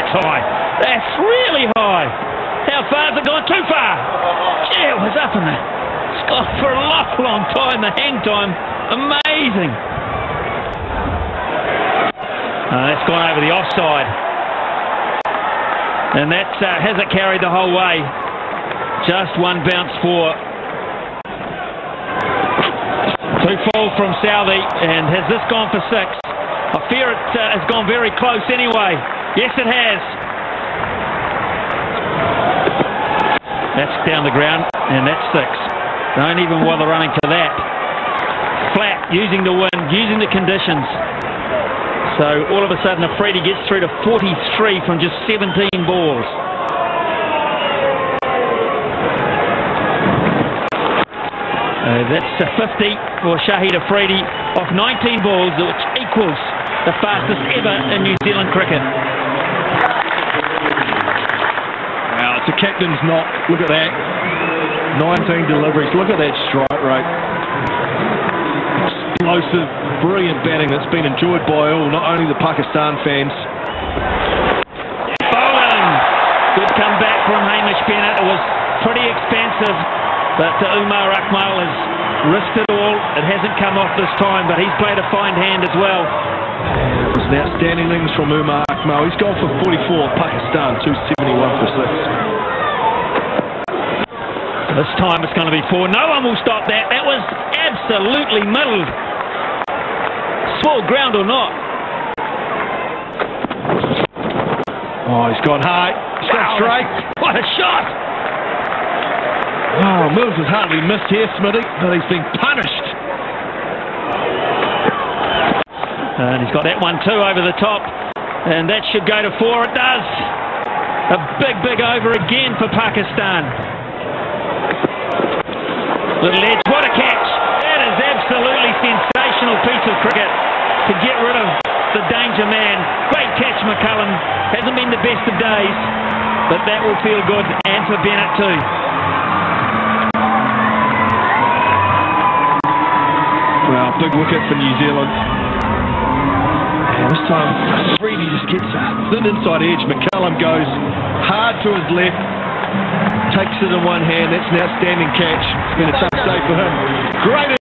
That's high. That's really high. How far has it gone? Too far. Gee, it was up in the sky for a long time. The hang time, amazing. That's gone over the offside. And that hasn't carried the whole way. Just one bounce for. Two full from Southey, and has this gone for 6? I fear it has gone very close anyway. Yes, it has. That's down the ground, and that's 6. Don't even bother running to that. Flat, using the wind, using the conditions. So all of a sudden, Afridi gets through to 43 from just 17 balls. That's 50 for Shahid Afridi off 19 balls, which equals the fastest ever in New Zealand cricket. Wow, it's a captain's knock. Look at that. 19 deliveries. Look at that strike rate. Explosive, brilliant batting that's been enjoyed by all, not only the Pakistan fans. Bowling! Good comeback from Hamish Bennett. It was pretty expensive, but Umar Akmal has risked it all. It hasn't come off this time, but he's played a fine hand as well. It was an outstanding innings from Umar Akmal. He's gone for 44, Pakistan 271 for 6. This time it's going to be 4. No one will stop that. That was absolutely middled. Small ground or not. Oh, he's gone high. He's gone straight. What a shot! Oh, Mills has hardly missed here, Smithy, but he's been punished. And he's got that one too over the top. And that should go to 4. It does. A big over again for Pakistan. Little edge. What a catch. That is absolutely sensational piece of cricket to get rid of the danger man. Great catch, McCullum. Hasn't been the best of days, but that will feel good. And for Bennett too. Well, big wicket for New Zealand. And this time, Afridi just gets a thin inside edge. McCullum goes hard to his left, takes it in one hand. That's an outstanding catch. It's been a tough day for him. Great.